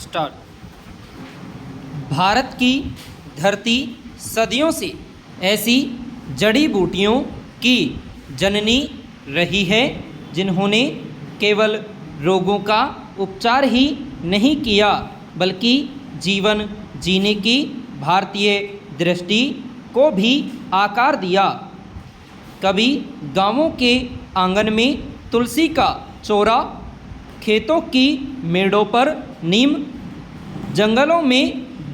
Start. Bharat की धरती सदियों से ऐसी जड़ी बूटियों की जननी रही है जिन्होंने केवल रोगों का उपचार ही नहीं किया बल्कि जीवन जीने की भारतीय दृष्टि को भी आकार दिया। कभी गांवों के आंगन में तुलसी का चौरा, खेतों की मेड़ों पर नीम, जंगलों में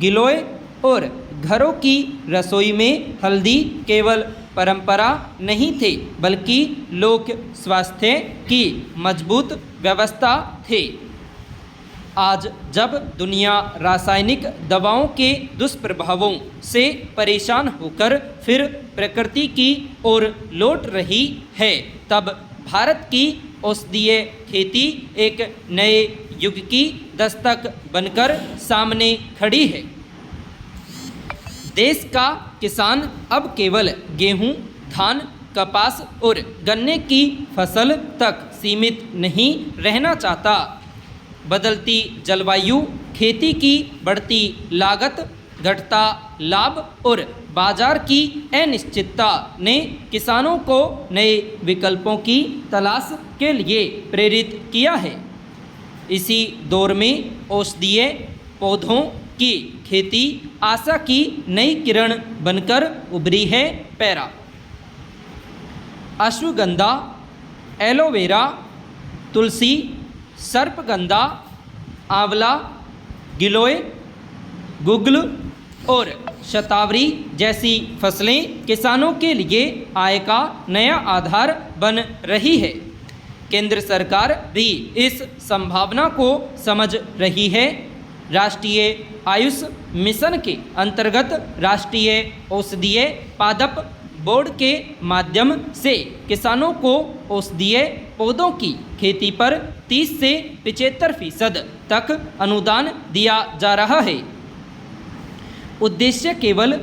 गिलोय और घरों की रसोई में हल्दी केवल परंपरा नहीं थे बल्कि लोक स्वास्थ्य की मजबूत व्यवस्था थे। आज जब दुनिया रासायनिक दवाओं के दुष्प्रभावों से परेशान होकर फिर प्रकृति की ओर लौट रही है, तब भारत की औषधीय खेती एक नए युग की दस्तक बनकर सामने खड़ी है। देश का किसान अब केवल गेहूं, धान, कपास और गन्ने की फसल तक सीमित नहीं रहना चाहता। बदलती जलवायु, खेती की बढ़ती लागत, घटता लाभ और बाजार की अनिश्चितता ने किसानों को नए विकल्पों की तलाश के लिए प्रेरित किया है। इसी दौर में औषधीय पौधों की खेती आशा की नई किरण बनकर उभरी है। पैरा, अश्वगंधा, एलोवेरा, तुलसी, सर्पगंधा, आंवला, गिलोय, गुग्गल और शतावरी जैसी फसलें किसानों के लिए आय का नया आधार बन रही है। केंद्र सरकार भी इस संभावना को समझ रही है। राष्ट्रीय आयुष मिशन के अंतर्गत राष्ट्रीय औषधीय पादप बोर्ड के माध्यम से किसानों को औषधीय पौधों की खेती पर 30 से 75% तक अनुदान दिया जा रहा है। उद्देश्य केवल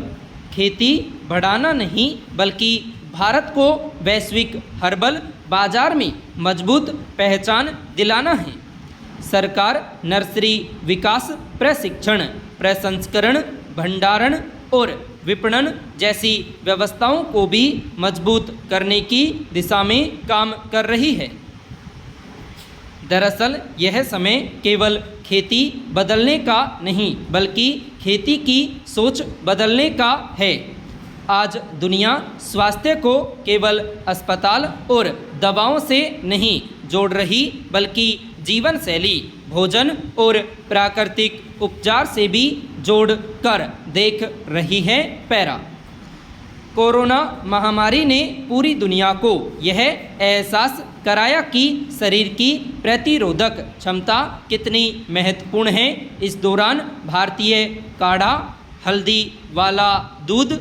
खेती बढ़ाना नहीं बल्कि भारत को वैश्विक हर्बल बाजार में मजबूत पहचान दिलाना है। सरकार नर्सरी विकास, प्रशिक्षण, प्रसंस्करण, भंडारण और विपणन जैसी व्यवस्थाओं को भी मजबूत करने की दिशा में काम कर रही है। दरअसल यह समय केवल खेती बदलने का नहीं बल्कि खेती की सोच बदलने का है। आज दुनिया स्वास्थ्य को केवल अस्पताल और दवाओं से नहीं जोड़ रही बल्कि जीवन शैली, भोजन और प्राकृतिक उपचार से भी जोड़ कर देख रही है। पैरा, कोरोना महामारी ने पूरी दुनिया को यह एहसास कराया कि शरीर की प्रतिरोधक क्षमता कितनी महत्वपूर्ण है। इस दौरान भारतीय काढ़ा, हल्दी वाला दूध,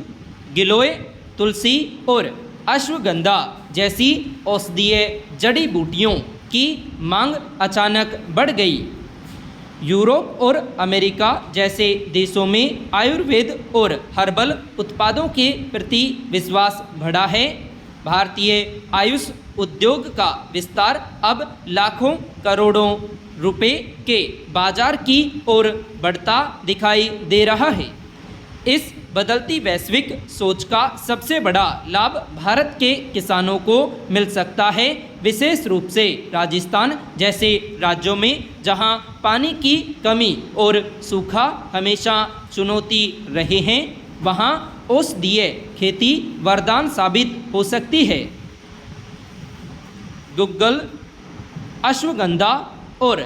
गिलोय, तुलसी और अश्वगंधा जैसी औषधीय जड़ी बूटियों की मांग अचानक बढ़ गई। यूरोप और अमेरिका जैसे देशों में आयुर्वेद और हर्बल उत्पादों के प्रति विश्वास बढ़ा है। भारतीय आयुष उद्योग का विस्तार अब लाखों करोड़ों रुपए के बाजार की ओर बढ़ता दिखाई दे रहा है। इस बदलती वैश्विक सोच का सबसे बड़ा लाभ भारत के किसानों को मिल सकता है, विशेष रूप से राजस्थान जैसे राज्यों में जहां पानी की कमी और सूखा हमेशा चुनौती रहे हैं। वहां औषधीय खेती वरदान साबित हो सकती है। गुग्गल, अश्वगंधा और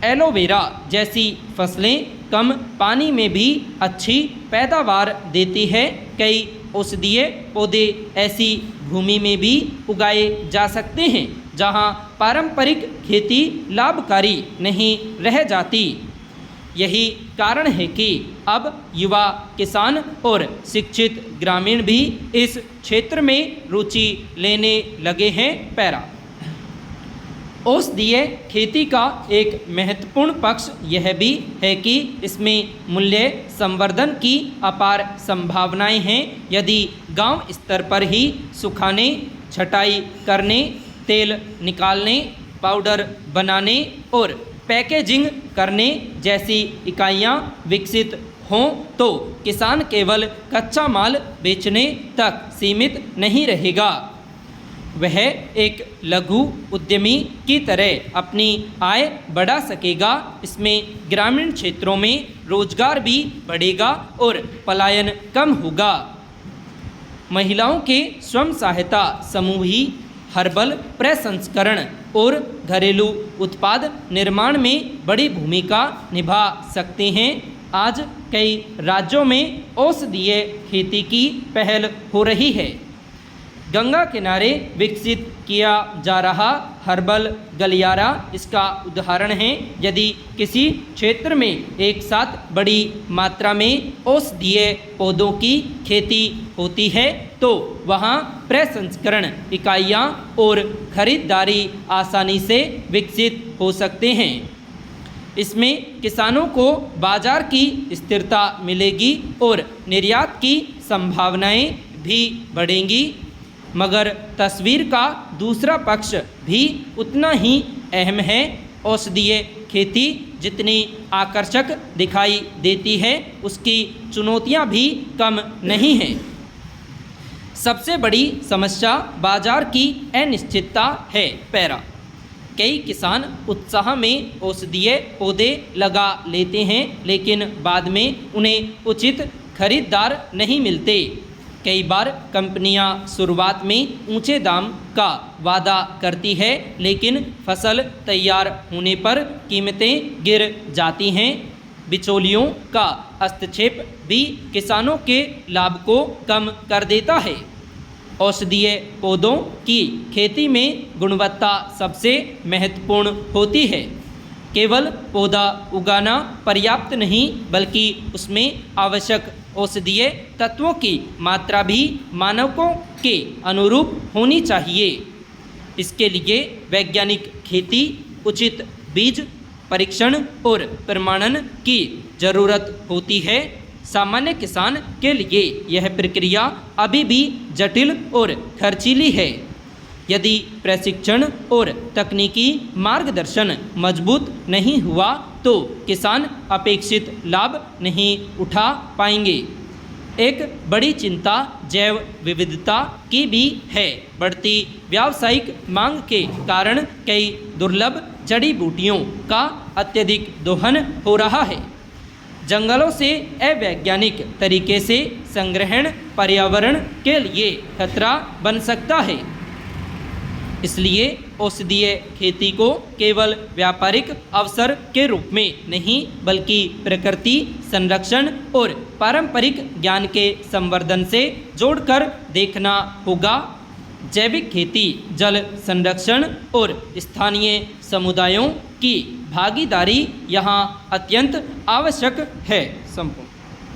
एलोवेरा जैसी फसलें कम पानी में भी अच्छी पैदावार देती है। कई औषधीय पौधे ऐसी भूमि में भी उगाए जा सकते हैं जहां पारंपरिक खेती लाभकारी नहीं रह जाती। यही कारण है कि अब युवा किसान और शिक्षित ग्रामीण भी इस क्षेत्र में रुचि लेने लगे हैं। पैरा, औषधीय खेती का एक महत्वपूर्ण पक्ष यह भी है कि इसमें मूल्य संवर्धन की अपार संभावनाएं हैं। यदि गांव स्तर पर ही सुखाने, छटाई करने, तेल निकालने, पाउडर बनाने और पैकेजिंग करने जैसी इकाइयां विकसित हों तो किसान केवल कच्चा माल बेचने तक सीमित नहीं रहेगा, वह एक लघु उद्यमी की तरह अपनी आय बढ़ा सकेगा। इसमें ग्रामीण क्षेत्रों में रोजगार भी बढ़ेगा और पलायन कम होगा। महिलाओं के स्वयं सहायता समूह ही हर्बल प्रसंस्करण और घरेलू उत्पाद निर्माण में बड़ी भूमिका निभा सकते हैं। आज कई राज्यों में औषधीय खेती की पहल हो रही है। गंगा किनारे विकसित किया जा रहा हर्बल गलियारा इसका उदाहरण है। यदि किसी क्षेत्र में एक साथ बड़ी मात्रा में औषधीय पौधों की खेती होती है तो वहाँ प्रसंस्करण इकाइयाँ और खरीदारी आसानी से विकसित हो सकते हैं। इसमें किसानों को बाजार की स्थिरता मिलेगी और निर्यात की संभावनाएं भी बढ़ेंगी। मगर तस्वीर का दूसरा पक्ष भी उतना ही अहम है। औषधीय खेती जितनी आकर्षक दिखाई देती है उसकी चुनौतियां भी कम नहीं हैं। सबसे बड़ी समस्या बाजार की अनिश्चितता है। पैरा कई किसान उत्साह में औषधीय पौधे लगा लेते हैं लेकिन बाद में उन्हें उचित खरीदार नहीं मिलते। कई बार कंपनियां शुरुआत में ऊंचे दाम का वादा करती है लेकिन फसल तैयार होने पर कीमतें गिर जाती हैं। बिचौलियों का हस्तक्षेप भी किसानों के लाभ को कम कर देता है। औषधीय पौधों की खेती में गुणवत्ता सबसे महत्वपूर्ण होती है। केवल पौधा उगाना पर्याप्त नहीं बल्कि उसमें आवश्यक औषधीय तत्वों की मात्रा भी मानकों के अनुरूप होनी चाहिए। इसके लिए वैज्ञानिक खेती, उचित बीज परीक्षण और प्रमाणन की ज़रूरत होती है। सामान्य किसान के लिए यह प्रक्रिया अभी भी जटिल और खर्चीली है। यदि प्रशिक्षण और तकनीकी मार्गदर्शन मजबूत नहीं हुआ तो किसान अपेक्षित लाभ नहीं उठा पाएंगे। एक बड़ी चिंता जैव विविधता की भी है। बढ़ती व्यावसायिक मांग के कारण कई दुर्लभ जड़ी बूटियों का अत्यधिक दोहन हो रहा है। जंगलों से अवैज्ञानिक तरीके से संग्रहण पर्यावरण के लिए खतरा बन सकता है। इसलिए औषधीय खेती को केवल व्यापारिक अवसर के रूप में नहीं बल्कि प्रकृति संरक्षण और पारंपरिक ज्ञान के संवर्धन से जोड़कर देखना होगा। जैविक खेती, जल संरक्षण और स्थानीय समुदायों की भागीदारी यहाँ अत्यंत आवश्यक है। संपूर्ण